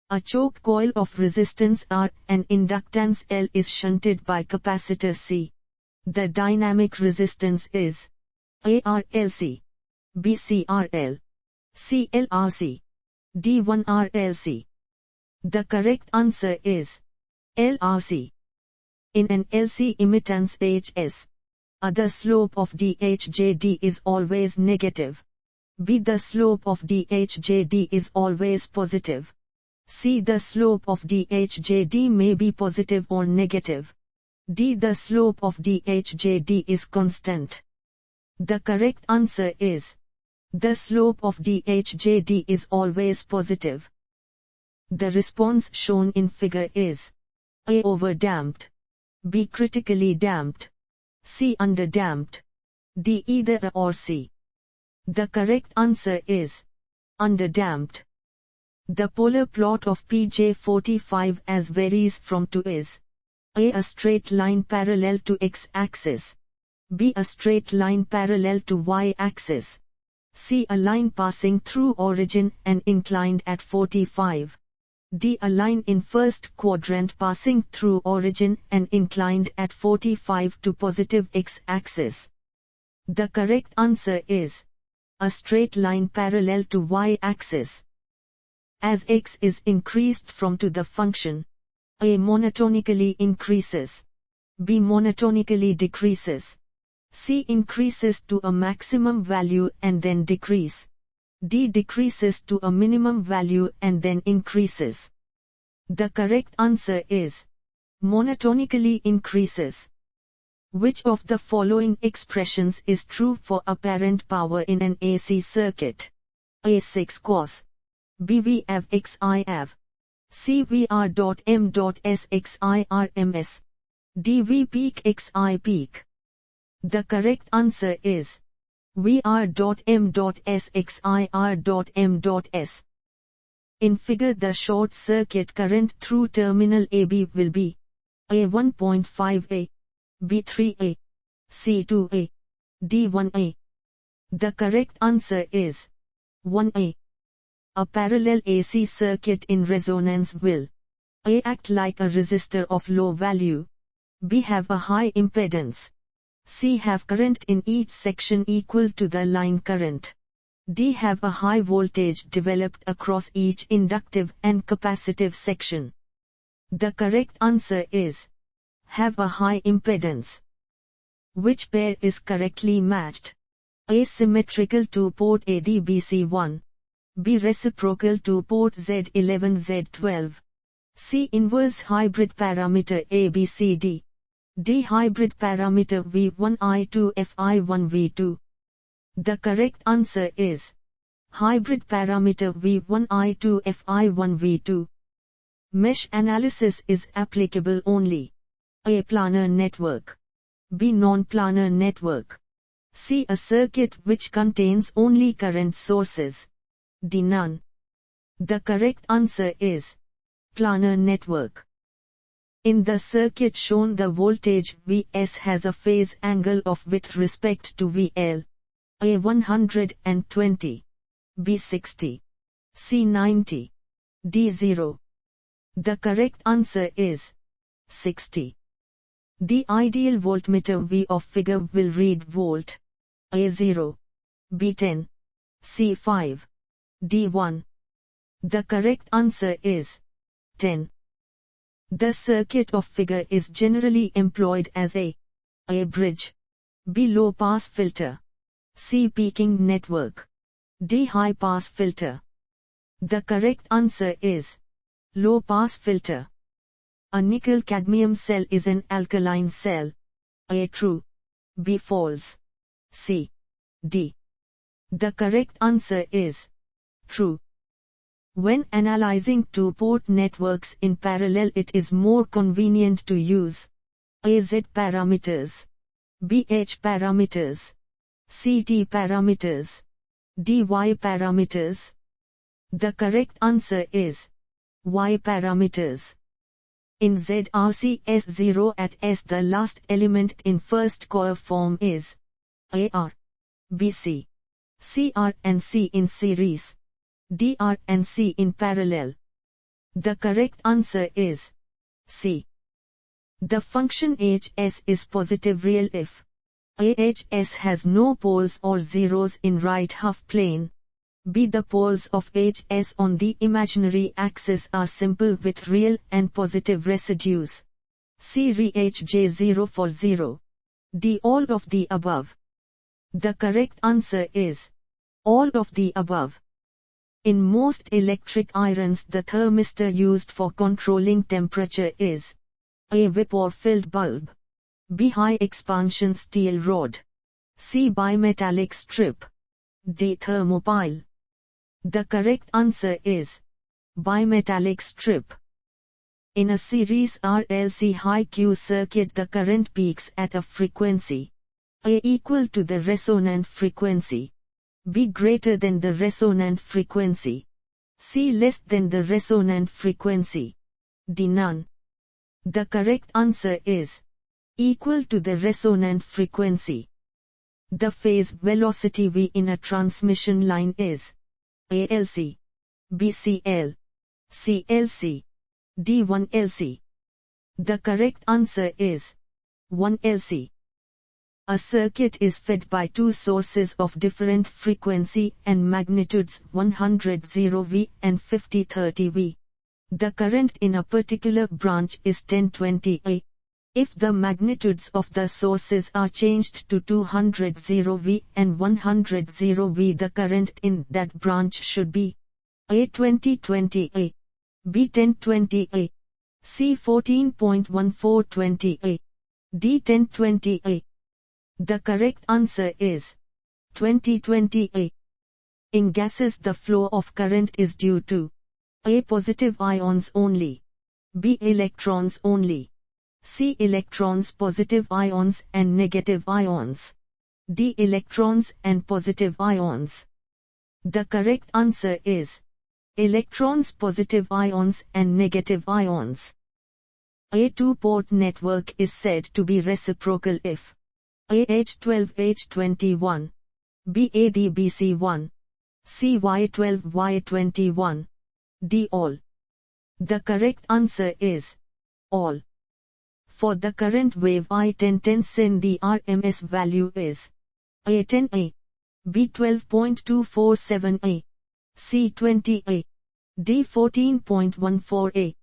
A choke coil of resistance R and inductance L is shunted by capacitor C. The dynamic resistance is ARLC, BCRL, CLRC, D1RLC. The correct answer is LRC. In an LC impedance HS, A, the slope of DHJD is always negative. B, the slope of DHJD is always positive. C, the slope of DHJD may be positive or negative. D, the slope of DHJD is constant. The correct answer is the slope of DHJD is always positive. The response shown in figure is A, overdamped, B, critically damped, C, underdamped, D, either A or C. The correct answer is underdamped. The polar plot of PJ45 as varies from to is A, straight line parallel to x-axis, B, a straight line parallel to y-axis, C, a line passing through origin and inclined at 45, D, a line in first quadrant passing through origin and inclined at 45 to positive x-axis. The correct answer is a straight line parallel to y-axis. As x is increased from to the function, A monotonically increases, B monotonically decreases, C increases to a maximum value and then decrease, D decreases to a minimum value and then increases. The correct answer is monotonically increases. Which of the following expressions is true for apparent power in an AC circuit? A, 6 cos, B, V av x I av, C, VR.M.S x I RMS, D, V peak x I peak. The correct answer is VR.M.S x I R.M.S. In figure, the short circuit current through terminal AB will be A 1.5A, B 3A, C 2A, D 1A. The correct answer is 1A. A parallel AC circuit in resonance will A, act like a resistor of low value, B, have a high impedance, C, have current in each section equal to the line current, D, have a high voltage developed across each inductive and capacitive section. The correct answer is have a high impedance. Which pair is correctly matched? A, symmetrical to port ADBC1, B, reciprocal to port Z11 Z12, C, inverse hybrid parameter ABCD, D, hybrid parameter V1 I2 Fi1 V2. The correct answer is hybrid parameter V1 I2 Fi1 V2. Mesh analysis is applicable only A, planar network, B, non-planar network, C, a circuit which contains only current sources, D, none. The correct answer is planar network. In the circuit shown, the voltage Vs has a phase angle of with respect to VL, A 120, B 60, C 90, D 0. The correct answer is 60. The ideal voltmeter V of figure will read volt, A 0, B 10, C 5, D 1. The correct answer is 10. The circuit of figure is generally employed as A bridge, B, low pass filter, C, peaking network, D, high pass filter. The correct answer is low pass filter. A nickel cadmium cell is an alkaline cell. A, true, B, false, C, D. The correct answer is true. When analyzing two-port networks in parallel, it is more convenient to use A, Z parameters, B, H parameters, C, T parameters, D, Y parameters. The correct answer is Y parameters. In ZRC S0 at S, the last element in first coil form is AR, BC, CR and C in series, DR and C in parallel. The correct answer is C. The function hs is positive real if A. hs has no poles or zeros in right half plane. B. The poles of hs on the imaginary axis are simple with real and positive residues. C. Rhj 0 for 0. D. All of the above. The correct answer is all of the above. In most electric irons, the thermistor used for controlling temperature is A. Vapor-filled bulb. B. High expansion steel rod. C. Bimetallic strip. D. Thermopile. The correct answer is bimetallic strip. In a series RLC high Q circuit, the current peaks at a frequency A equal to the resonant frequency, B greater than the resonant frequency, C less than the resonant frequency, D none. The correct answer is equal to the resonant frequency. The phase velocity V in a transmission line is ALC, BCL, CLC, D1LC. The correct answer is 1LC. A circuit is fed by two sources of different frequency and magnitudes 100V and 5030V. The current in a particular branch is 1020A. If the magnitudes of the sources are changed to 200V and 100V, the current in that branch should be A 2020A, B 1020A, C 14.1420A, D 1020A. The correct answer is 2020A. In gases, the flow of current is due to A. Positive ions only, B. Electrons only, C. Electrons, positive ions and negative ions, D. Electrons and positive ions. The correct answer is electrons, positive ions and negative ions. A two-port network is said to be reciprocal if A H12 H21, B ADBC1, C Y12 Y21, D all. The correct answer is all. For the current wave I10 sin, the RMS value is A 10A, B 12.247A, C 20A, D 14.14A.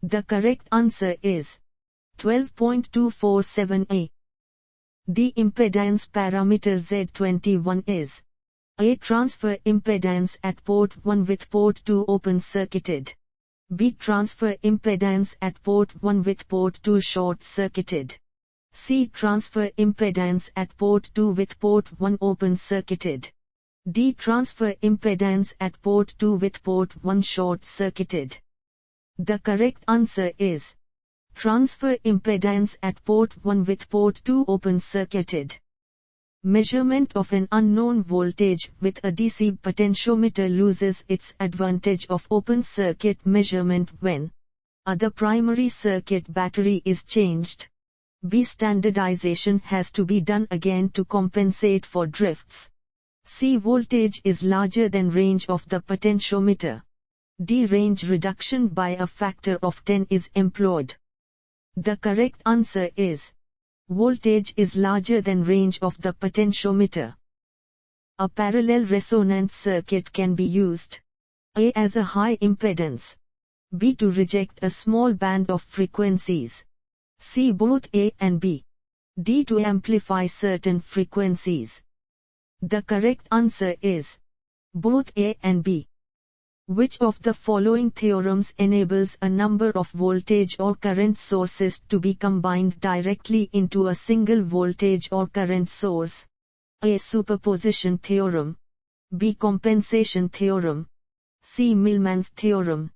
The correct answer is 12.247A. The impedance parameter Z21 is A. Transfer impedance at port 1 with port 2 open circuited, B. Transfer impedance at port 1 with port 2 short circuited, C. Transfer impedance at port 2 with port 1 open circuited, D. Transfer impedance at port 2 with port 1 short circuited. The correct answer is transfer impedance at port 1 with port 2 open circuited. Measurement of an unknown voltage with a DC potentiometer loses its advantage of open circuit measurement when A. The primary circuit battery is changed, B. Standardization has to be done again to compensate for drifts, C. Voltage is larger than range of the potentiometer, D. Range reduction by a factor of 10 is employed. The correct answer is voltage is larger than range of the potentiometer. A parallel resonant circuit can be used A. As a high impedance, B. To reject a small band of frequencies, C. Both A and B, D. To amplify certain frequencies. The correct answer is both A and B. Which of the following theorems enables a number of voltage or current sources to be combined directly into a single voltage or current source? A. Superposition theorem, B. Compensation theorem, C. Millman's theorem,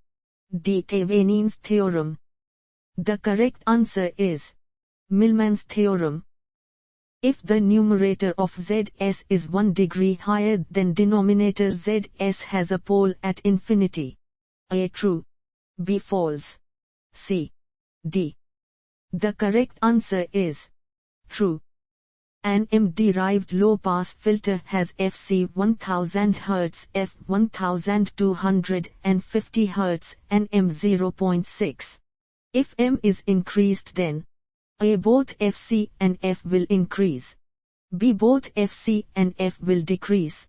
D. Thevenin's theorem. The correct answer is Millman's theorem. If the numerator of Zs is 1 degree higher than denominator, Zs has a pole at infinity. A. True, B. False, C. D. The correct answer is true. An M-derived low-pass filter has FC 1000 Hz, F 1250 Hz, and M 0.6. If M is increased, then A. Both FC and F will increase. B. Both FC and F will decrease.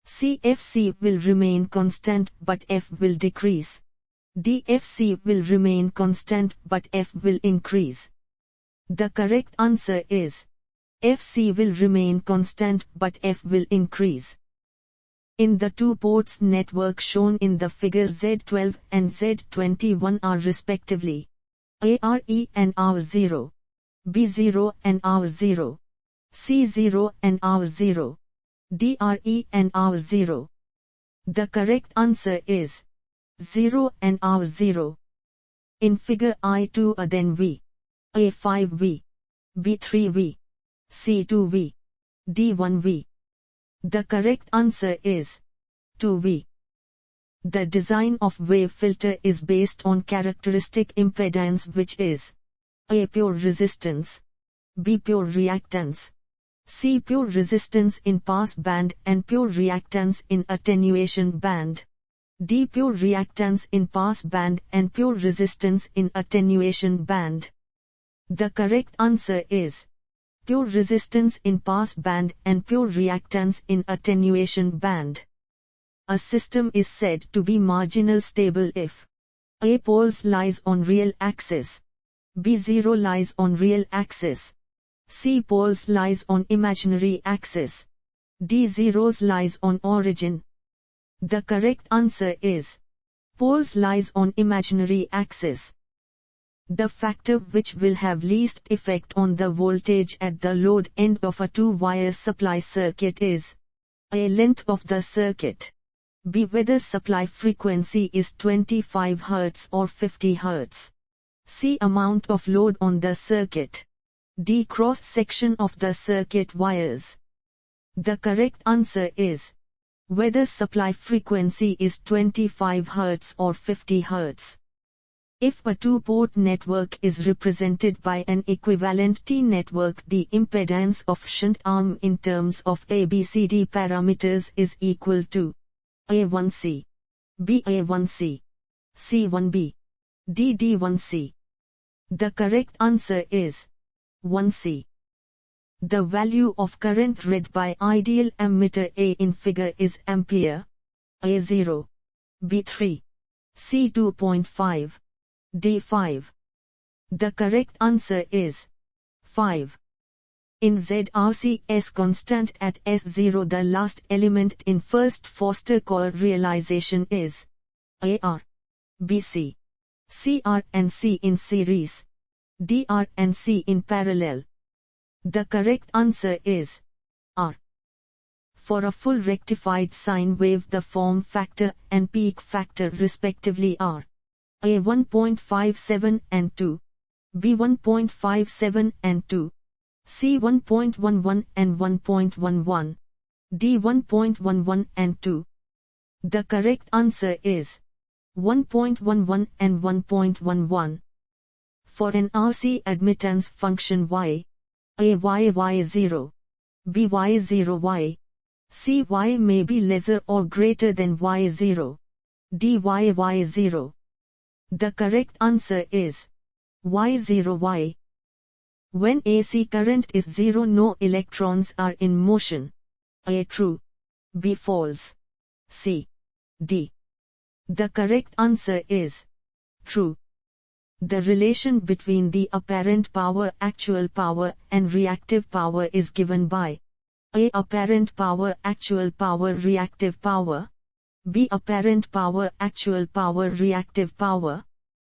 C. FC will remain constant but F will decrease. D. FC will remain constant but F will increase. The correct answer is FC will remain constant but F will increase. In the two ports network shown in the figure, Z12 and Z21 are respectively ARE and R0, B0 and R0, C0 and R0, DRE and R0. The correct answer is 0 and R0. In figure I2 then V, A5V, B3V, C2V, D1V. The correct answer is 2V. The design of wave filter is based on characteristic impedance, which is A. Pure resistance, B. Pure reactance, C. Pure resistance in pass band and pure reactance in attenuation band, D. Pure reactance in pass band and pure resistance in attenuation band. The correct answer is pure resistance in pass band and pure reactance in attenuation band. A system is said to be marginal stable if A. Poles lies on real axis, B. 0 lies on real axis, C. Poles lies on imaginary axis, D. Zeros lies on origin. The correct answer is poles lies on imaginary axis. The factor which will have least effect on the voltage at the load end of a two-wire supply circuit is A. Length of the circuit, B. Whether supply frequency is 25 Hz or 50 Hz, C. Amount of load on the circuit, D. Cross-section of the circuit wires. The correct answer is whether supply frequency is 25 Hz or 50 Hz. If a two-port network is represented by an equivalent T-network, the impedance of shunt arm in terms of ABCD parameters is equal to A1C, BA1C, C1B, DD1C. The correct answer is 1C. The value of current read by ideal ammeter A in figure is ampere, A0, B3, C2.5, D5. The correct answer is 5. In ZRC S constant at S0, the last element in first Foster coil realization is AR, BC, CR and C in series, DR and C in parallel. The correct answer is R. For a full rectified sine wave, the form factor and peak factor respectively are A 1.57 and 2, B 1.57 and 2, C 1.11 and 1.11, D 1.11 and 2. The correct answer is 1.11 and 1.11. For an RC admittance function Y, A Y Y0, B Y0 Y, C Y may be lesser or greater than Y0, D Y Y0. The correct answer is Y0 Y. When AC current is 0, no electrons are in motion. A true, B false, C, D. The correct answer is true. The relation between the apparent power, actual power, and reactive power is given by A. Apparent power, actual power, reactive power, B. Apparent power, actual power, reactive power,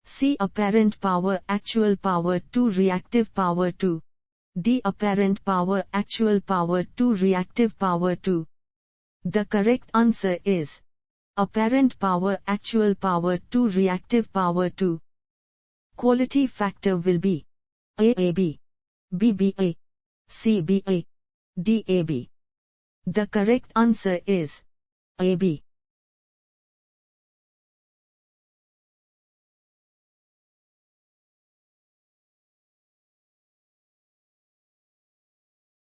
C. Apparent power, actual power to reactive power 2, D. Apparent power, actual power to reactive power 2. The correct answer is apparent power, actual power to reactive power 2. Quality factor will be AAB, BBA, CBA, DAB. The correct answer is AB.